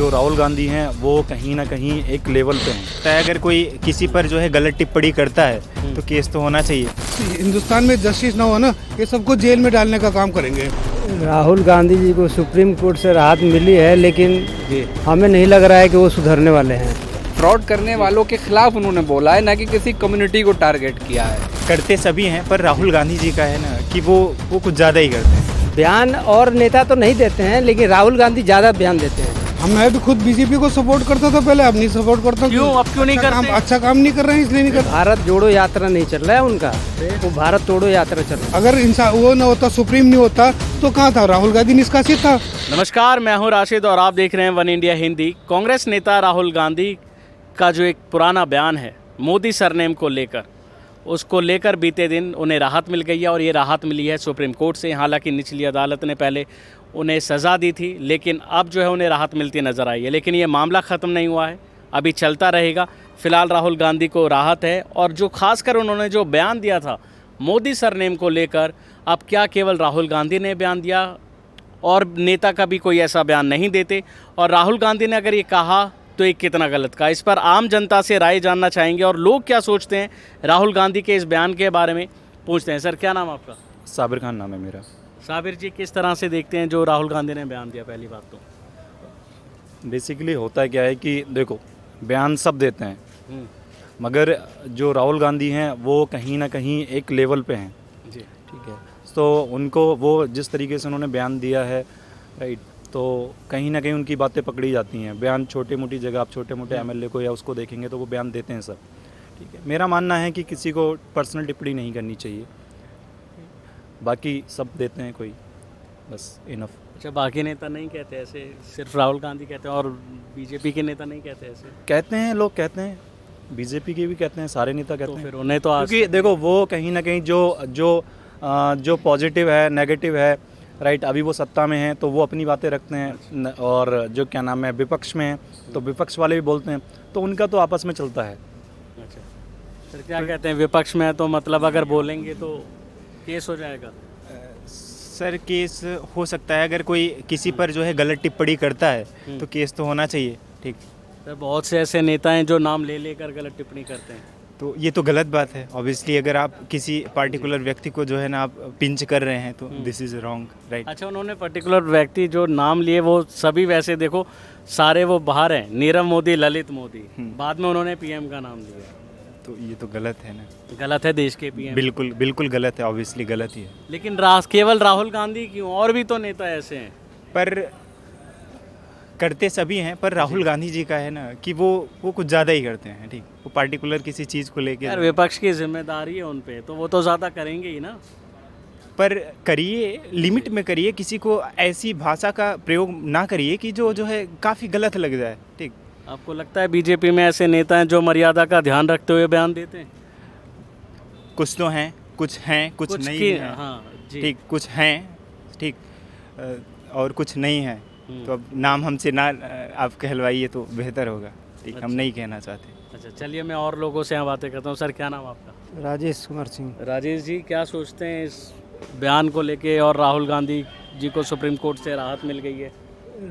जो राहुल गांधी हैं वो कहीं ना कहीं एक लेवल पे हैं। तो अगर कोई किसी पर जो है गलत टिप्पणी करता है तो केस तो होना चाहिए। हिंदुस्तान में जस्टिस ना हो ना, ये सबको जेल में डालने का काम करेंगे। राहुल गांधी जी को सुप्रीम कोर्ट से राहत मिली है, लेकिन हमें नहीं लग रहा है कि वो सुधरने वाले हैं। फ्रॉड करने वालों के खिलाफ उन्होंने बोला है, ना कि किसी कम्युनिटी को टारगेट किया है। करते सभी हैं, पर राहुल गांधी जी का है ना कि वो कुछ ज़्यादा ही करते हैं। बयान और नेता तो नहीं देते हैं, लेकिन राहुल गांधी ज़्यादा बयान देते हैं। मैं भी खुद बीजेपी को सपोर्ट करता था पहले, अब नहीं सपोर्ट करता। क्यों? अब क्यों नहीं करते? अच्छा काम नहीं कर रहे हैं इसलिए नहीं कर। भारत जोड़ो यात्रा नहीं चल रहा है उनका, वो भारत तोड़ो यात्रा चल रहा है। अगर इंसान वो ना होता, सुप्रीम नहीं होता, तो कहाँ था राहुल गांधी? निष्कासित था। नमस्कार, मैं हूं राशिद और आप देख रहे हैं वन इंडिया हिंदी। कांग्रेस नेता राहुल गांधी का जो एक पुराना बयान है मोदी सरनेम को लेकर, उसको लेकर बीते दिन उन्हें राहत मिल गई है और ये राहत मिली है सुप्रीम कोर्ट से। हालांकि निचली अदालत ने पहले उन्हें सज़ा दी थी, लेकिन अब जो है उन्हें राहत मिलती नज़र आई है। लेकिन ये मामला ख़त्म नहीं हुआ है, अभी चलता रहेगा। फ़िलहाल राहुल गांधी को राहत है और जो खासकर उन्होंने जो बयान दिया था मोदी सरनेम को लेकर, अब क्या केवल राहुल गांधी ने बयान दिया और नेता का भी कोई ऐसा बयान नहीं देते? और राहुल गांधी ने अगर ये कहा तो ये कितना गलत कहा? इस पर आम जनता से राय जानना चाहेंगे और लोग क्या सोचते हैं राहुल गांधी के इस बयान के बारे में पूछते हैं। सर, क्या नाम आपका? साबिर खान नाम है मेरा। साबिर जी, किस तरह से देखते हैं जो राहुल गांधी ने बयान दिया? पहली बात तो बेसिकली होता क्या है कि देखो, बयान सब देते हैं, मगर जो राहुल गांधी हैं वो कहीं ना कहीं एक लेवल पे हैं जी। ठीक है, तो उनको वो जिस तरीके से उन्होंने बयान दिया है, राइट, तो कहीं ना कहीं उनकी बातें पकड़ी जाती हैं। बयान छोटे मोटी जगह, आप छोटे मोटे एमएलए को या उसको देखेंगे तो वो बयान देते हैं सब, ठीक है। मेरा मानना है कि किसी को पर्सनल टिप्पणी नहीं करनी चाहिए, बाकी सब देते हैं, कोई बस इनफ। अच्छा, बाकी नेता नहीं कहते ऐसे, सिर्फ राहुल गांधी कहते हैं और बीजेपी के नेता नहीं कहते ऐसे? कहते हैं, लोग कहते हैं, बीजेपी के भी कहते हैं, सारे नेता कहते तो हैं। फिर उन्हें तो आज क्योंकि देखो, वो कहीं ना कहीं जो पॉजिटिव है, नेगेटिव है, राइट, अभी वो सत्ता में हैं तो वो अपनी बातें रखते हैं, और जो क्या नाम है विपक्ष में हैं तो विपक्ष वाले भी बोलते हैं, तो उनका तो आपस में चलता है। अच्छा, फिर क्या कहते हैं? विपक्ष में है तो मतलब अगर बोलेंगे तो केस हो जाएगा? सर, केस हो सकता है, अगर कोई किसी पर जो है गलत टिप्पणी करता है तो केस तो होना चाहिए, ठीक। सर, बहुत से ऐसे नेता हैं जो नाम ले लेकर गलत टिप्पणी करते हैं, तो ये तो गलत बात है। ऑब्वियसली अगर आप किसी पार्टिकुलर व्यक्ति को जो है ना आप पिंच कर रहे हैं तो दिस इज़ रॉन्ग, राइट। अच्छा, उन्होंने पर्टिकुलर व्यक्ति जो नाम लिए वो सभी वैसे देखो सारे वो बाहर हैं, नीरव मोदी, ललित मोदी, बाद में उन्होंने पीएम का नाम लिया, तो ये तो गलत है ना। गलत है, देश के पीएम। बिल्कुल बिल्कुल गलत है, ऑब्वियसली गलत ही है। लेकिन केवल राहुल गांधी क्यों? और भी तो नेता ऐसे हैं। पर करते सभी हैं, पर राहुल गांधी जी का है ना कि वो कुछ ज़्यादा ही करते हैं, ठीक। वो पार्टिकुलर किसी चीज़ को लेके, यार विपक्ष की जिम्मेदारी है उन पे, तो वो तो ज़्यादा करेंगे ही ना। पर करिए, लिमिट में करिए, किसी को ऐसी भाषा का प्रयोग ना करिए कि जो है काफ़ी गलत लग जाए, ठीक। आपको लगता है बीजेपी में ऐसे नेता हैं जो मर्यादा का ध्यान रखते हुए बयान देते हैं? कुछ तो हैं, कुछ नहीं हैं, हाँ जी, ठीक, कुछ हैं, ठीक, और कुछ नहीं है। तो अब नाम हमसे ना आप कहलवाइए तो बेहतर होगा, ठीक। हम नहीं कहना चाहते। अच्छा, चलिए मैं और लोगों से यहाँ बातें करता हूँ। सर, क्या नाम आपका? राजेश कुमार सिंह। राजेश जी, क्या सोचते हैं इस बयान को लेके और राहुल गांधी जी को सुप्रीम कोर्ट से राहत मिल गई है?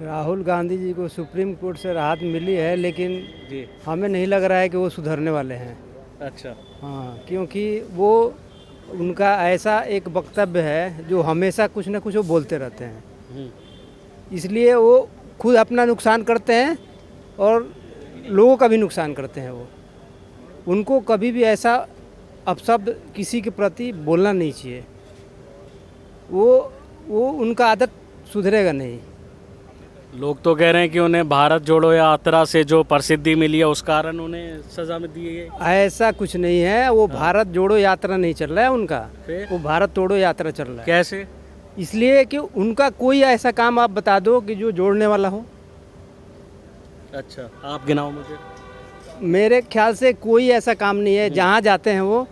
राहुल गांधी जी को सुप्रीम कोर्ट से राहत मिली है, लेकिन जी, हमें नहीं लग रहा है कि वो सुधरने वाले हैं। अच्छा, हाँ, क्योंकि वो उनका ऐसा एक वक्तव्य है जो हमेशा कुछ ना कुछ वो बोलते रहते हैं, इसलिए वो खुद अपना नुकसान करते हैं और लोगों का भी नुकसान करते हैं। वो उनको कभी भी ऐसा अपशब्द किसी के प्रति बोलना नहीं चाहिए। वो उनका आदत सुधरेगा नहीं। लोग तो कह रहे हैं कि उन्हें भारत जोड़ो यात्रा से जो प्रसिद्धि मिली है उस कारण उन्हें सजा में दी गई। ऐसा कुछ नहीं है, वो भारत जोड़ो यात्रा नहीं चल रहा है उनका, फिर? वो भारत तोड़ो यात्रा चल रहा है। कैसे? इसलिए कि उनका कोई ऐसा काम आप बता दो कि जो जोड़ने वाला हो। अच्छा, आप गिनाओ मुझे। मेरे ख्याल से कोई ऐसा काम नहीं है। जहाँ जाते हैं वो,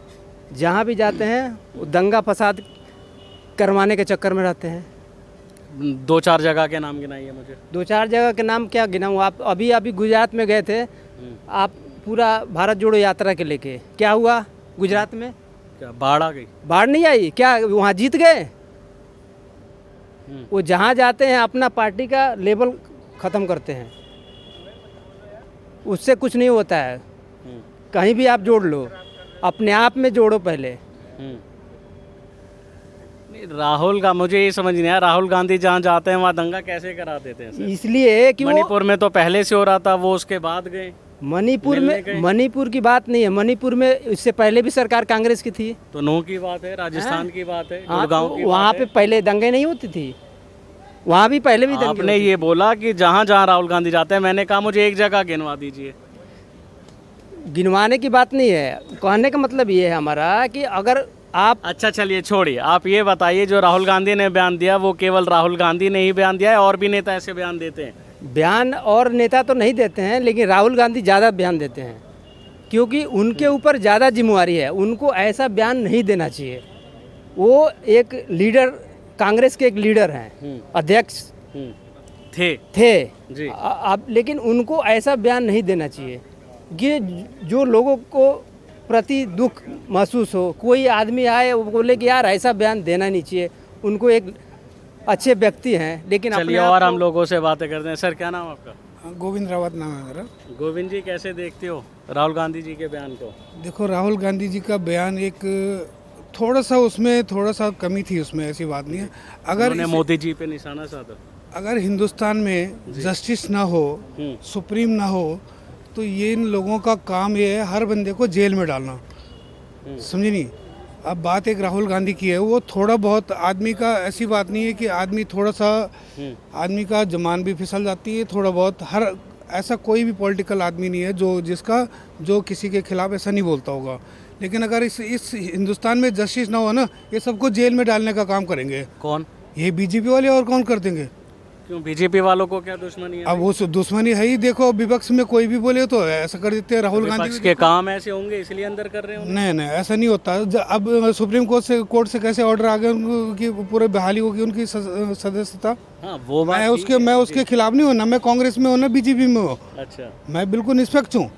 जहाँ भी जाते हैं वो दंगा फसाद करवाने के चक्कर में रहते हैं। 2-4 जगह के नाम गिनाइए मुझे। 2-4 जगह के नाम क्या गिनाऊँ? आप अभी गुजरात में गए थे, आप पूरा भारत जोड़ो यात्रा के लेके, क्या हुआ गुजरात में? क्या बाढ़ आ गई? बाढ़ नहीं आई क्या? वहाँ जीत गए? वो जहाँ जाते हैं अपना पार्टी का लेवल ख़त्म करते हैं। उससे कुछ नहीं होता है। कहीं भी आप जोड़ लो, अपने आप में जोड़ो पहले। नहीं, राहुल का मुझे ये समझ नहीं आया, राहुल गांधी जहाँ जाते हैं वहाँ दंगा कैसे करा देते हैं सर? इसलिए कि वो मणिपुर में तो पहले से हो रहा था, वो उसके बाद गए। मणिपुर मिलने गए। में, मणिपुर की बात नहीं है। मणिपुर में इससे पहले भी सरकार कांग्रेस की थी। तो नूह की बात है, राजस्थान की बात है, हाँ, गुड़गांव तो की वहाँ बात पे है। पहले दंगे नहीं होती थी, वहाँ भी पहले भी दंगे आपने होती ये बोला कि जहाँ जहाँ राहुल गांधी जाते हैं, मैंने कहा मुझे एक जगह गिनवा दीजिए। थी। गिनवाने की बात नहीं है, कहने का मतलब ये है हमारा कि अगर आप अच्छा चलिए छोड़िए, आप ये बताइए जो राहुल गांधी ने बयान दिया वो केवल राहुल गांधी ने ही बयान दिया है, और भी नेता ऐसे बयान देते हैं? बयान और नेता तो नहीं देते हैं, लेकिन राहुल गांधी ज़्यादा बयान देते हैं क्योंकि उनके ऊपर ज़्यादा जिम्मेवारी है। उनको ऐसा बयान नहीं देना चाहिए। वो एक लीडर, कांग्रेस के एक लीडर हैं, अध्यक्ष थे जी। अब लेकिन उनको ऐसा बयान नहीं देना चाहिए कि जो लोगों को प्रति दुख महसूस हो। कोई आदमी आए वो बोले कि यार ऐसा बयान देना नहीं चाहिए। उनको एक अच्छे व्यक्ति हैं, लेकिन चलिए अपने आप और को- हम लोगों से बातें करते हैं। सर क्या नाम आपका? गोविंद रावत नाम है मेरा। गोविंद जी कैसे देखते हो राहुल गांधी जी के बयान को? देखो, राहुल गांधी जी का बयान एक थोड़ा सा उसमें थोड़ा सा कमी थी, उसमें ऐसी बात नहीं है। अगर उन्होंने मोदी जी पे निशाना साधा। अगर हिंदुस्तान में जस्टिस ना हो, सुप्रीम ना हो, तो ये इन लोगों का काम ये है हर बंदे को जेल में डालना। समझे नहीं? अब बात एक राहुल गांधी की है, वो थोड़ा बहुत आदमी का, ऐसी बात नहीं है कि आदमी थोड़ा सा, आदमी का जमान भी फिसल जाती है थोड़ा बहुत। हर ऐसा कोई भी पॉलिटिकल आदमी नहीं है जो किसी के खिलाफ ऐसा नहीं बोलता होगा। लेकिन अगर इस हिंदुस्तान में जस्टिस ना हो ना, ये सबको जेल में डालने का काम करेंगे। कौन? ये बीजेपी वाले, और कौन कर देंगे? क्यों बीजेपी वालों को क्या दुश्मनी है? अब वो दुश्मनी है ही। देखो, विपक्ष में कोई भी बोले तो ऐसा कर देते हैं। राहुल विपक्ष गांधी के काम ऐसे होंगे इसलिए अंदर कर रहे हो? नहीं नहीं, ऐसा नहीं होता। अब सुप्रीम कोर्ट से कैसे ऑर्डर आ गए उनको कि पूरे बहाली होगी उनकी सदस्यता। हाँ वो बात मैं उसके खिलाफ नहीं हूँ ना, मैं कांग्रेस में हूँ ना बीजेपी में हूँ। अच्छा मैं बिल्कुल निष्पक्ष हूँ।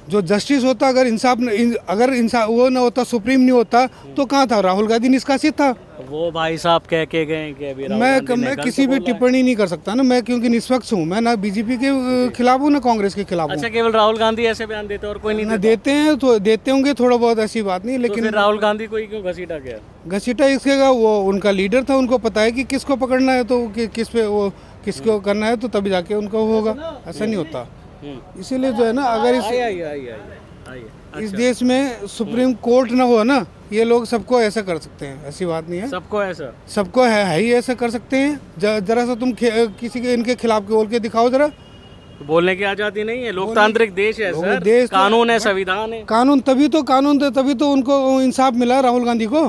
जो जस्टिस होता, अगर इंसाफ वो ना होता, सुप्रीम नहीं होता, तो कहाँ था? राहुल गांधी निष्कासित था। वो भाई साहब कह के गए कि अभी राहुल मैं गांधी ने मैं गलत किसी भी बोला है। टिप्पणी नहीं कर सकता ना, मैं क्योंकि निष्पक्ष हूँ। मैं ना बीजेपी के खिलाफ हूँ ना कांग्रेस के खिलाफ हूँ। अच्छा केवल राहुल गांधी ऐसे बयान देते हैं और कोई नहीं ना देता? देते हैं तो देते होंगे थोड़ा बहुत, ऐसी बात नहीं। तो लेकिन फिर राहुल गांधी को ही क्यों घसीटा गया? घसीटा इसके का, वो उनका लीडर था, उनको पता है कि किसको पकड़ना है, तो किस पे वो किसको करना है, तो तभी जाके उनको होगा। ऐसा नहीं होता। इसीलिए जो है ना, अगर आइए इस देश में सुप्रीम कोर्ट ना हो ना, ये लोग सबको ऐसा कर सकते हैं। ऐसी बात नहीं है, सबको ऐसा सबको है ही ऐसा कर सकते हैं। जरा सा तुम किसी के इनके खिलाफ बोल के दिखाओ जरा। तो बोलने की आजादी नहीं है? लोकतांत्रिक देश है सर, देश तो- कानून है, संविधान है कानून तभी तो उनको इंसाफ मिला राहुल गांधी को।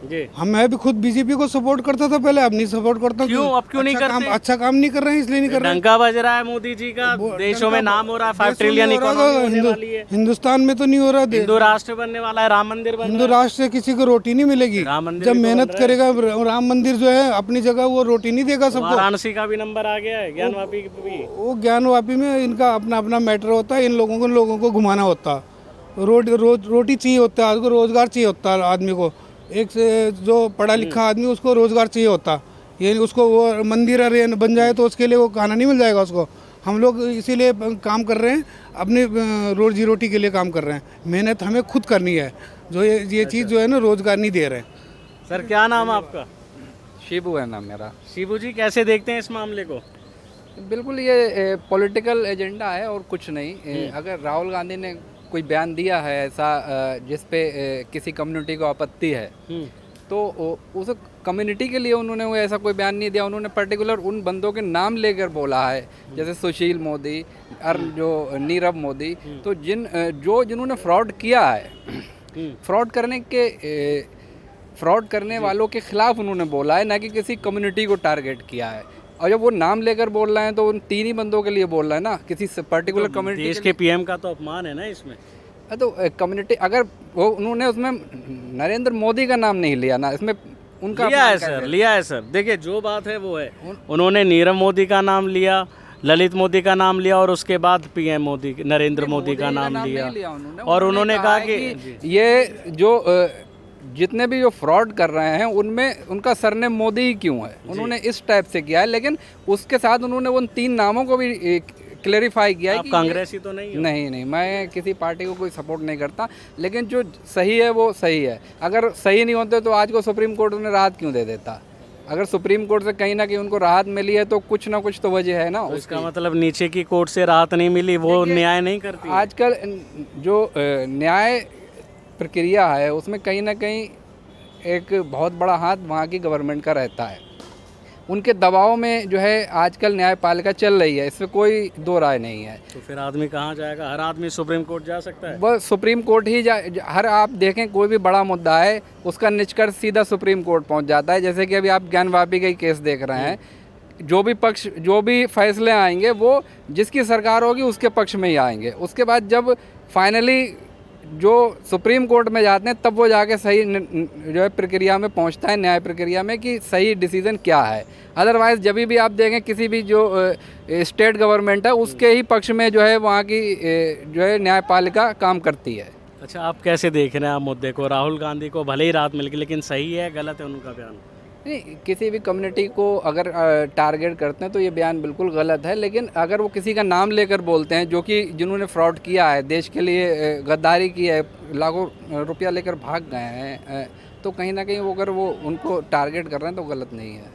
जी। मैं भी खुद बीजेपी को सपोर्ट करता था पहले, अब नहीं सपोर्ट करता हूं। क्यों? अब क्यों नहीं करते? अच्छा काम नहीं कर रहे हैं, इसलिए नहीं कर रहे हैं। डंका बज रहा है मोदी जी का, देशों में नाम हो रहा है, 5 ट्रिलियन इकोनॉमी होने वाली है, हिंदुस्तान में तो नहीं हो रहा। हिंदू राष्ट्र बनने वाला है, राम मंदिर बन हिंदू राष्ट्र से किसी को रोटी नहीं मिलेगी। राम मंदिर जब भी तो मेहनत बन रहा करेगा, राम मंदिर जो है अपनी जगह, वो रोटी नहीं देगा सबको। वाराणसी का भी नंबर आ गया है, ज्ञानवापी भी। वो ज्ञानवापी में इनका अपना अपना मैटर होता है। इन लोगों को घुमाना होता। रोटी चाहिए होता है, रोजगार चाहिए होता है आदमी को। एक से जो पढ़ा लिखा आदमी, उसको रोजगार चाहिए होता। ये उसको वो मंदिर अरे बन जाए तो उसके लिए वो खाना नहीं मिल जाएगा उसको। हम लोग इसीलिए काम कर रहे हैं, अपनी रोजी रोटी के लिए काम कर रहे हैं। मेहनत हमें खुद करनी है। जो ये चीज़ जो है ना, रोजगार नहीं दे रहे हैं। सर क्या नाम है आपका? शिबू है नाम मेरा। शिबू जी कैसे देखते हैं इस मामले को? बिल्कुल ये पॉलिटिकल एजेंडा है और कुछ नहीं। अगर राहुल गांधी ने कोई बयान दिया है ऐसा जिस पे किसी कम्युनिटी को आपत्ति है, तो उस कम्युनिटी के लिए उन्होंने वो ऐसा कोई बयान नहीं दिया। उन्होंने पर्टिकुलर उन बंदों के नाम लेकर बोला है, जैसे सुशील मोदी और जो नीरव मोदी। तो जिन्होंने फ्रॉड किया है, फ्रॉड करने वालों के खिलाफ उन्होंने बोला है, ना कि किसी कम्युनिटी को टारगेट किया है। और जब वो नाम लेकर बोल रहे हैं तो उन 3 ही बंदों के लिए बोल रहे हैं ना, किसी पर्टिकुलर कम्युनिटी। देश के पीएम का तो अपमान है ना इसमें। तो कम्युनिटी, अगर वो उन्होंने उसमें नरेंद्र मोदी का नाम नहीं लिया ना, इसमें उनका लिया है सर। देखिए जो बात है वो है, उन्होंने नीरव मोदी का नाम लिया, ललित मोदी का नाम लिया, और उसके बाद पीएम मोदी नरेंद्र मोदी का नाम लिया। और उन्होंने कहा कि ये जो जितने भी जो फ्रॉड कर रहे हैं उनमें उनका सरनेम मोदी ही क्यों है, उन्होंने इस टाइप से किया है। लेकिन उसके साथ उन्होंने उन 3 नामों को भी क्लेरिफाई किया है आप कि कांग्रेसी तो नहीं हो? नहीं नहीं, मैं किसी पार्टी को कोई सपोर्ट नहीं करता, लेकिन जो सही है वो सही है। अगर सही नहीं होते तो आज को सुप्रीम कोर्ट उन्हें राहत क्यों दे देता? अगर सुप्रीम कोर्ट से कहीं ना कहीं उनको राहत मिली है तो कुछ ना कुछ तो वजह है ना तो उसका। इसका मतलब नीचे की कोर्ट से राहत नहीं मिली, वो न्याय नहीं करती है? आजकल जो न्याय प्रक्रिया है उसमें कहीं ना कहीं एक बहुत बड़ा हाथ वहाँ की गवर्नमेंट का रहता है। उनके दबाव में जो है आजकल न्यायपालिका चल रही है, इसमें कोई दो राय नहीं है। तो फिर आदमी कहाँ जाएगा? हर आदमी सुप्रीम कोर्ट जा सकता है? बस सुप्रीम कोर्ट ही हर आप देखें कोई भी बड़ा मुद्दा है उसका निष्कर्ष सीधा सुप्रीम कोर्ट पहुंच जाता है। जैसे कि अभी आप ज्ञानवापी का ही केस देख रहे हैं, जो भी फैसले आएंगे वो जिसकी सरकार होगी उसके पक्ष में ही आएंगे। उसके बाद जब फाइनली जो सुप्रीम कोर्ट में जाते हैं तब वो जाके सही जो है प्रक्रिया में पहुंचता है, न्याय प्रक्रिया में, कि सही डिसीजन क्या है। अदरवाइज़ जब भी आप देखें किसी भी जो स्टेट गवर्नमेंट है उसके ही पक्ष में जो है वहाँ की जो है न्यायपालिका काम करती है। अच्छा, आप कैसे देख रहे हैं आप मुद्दे को? राहुल गांधी को भले ही राहत मिल गई, लेकिन सही है गलत है उनका बयान? नहीं, किसी भी कम्युनिटी को अगर टारगेट करते हैं तो ये बयान बिल्कुल गलत है, लेकिन अगर वो किसी का नाम लेकर बोलते हैं जो कि जिन्होंने फ्रॉड किया है, देश के लिए गद्दारी की है, लाखों रुपया लेकर भाग गए हैं, तो कहीं ना कहीं वो अगर वो उनको टारगेट कर रहे हैं तो गलत नहीं है।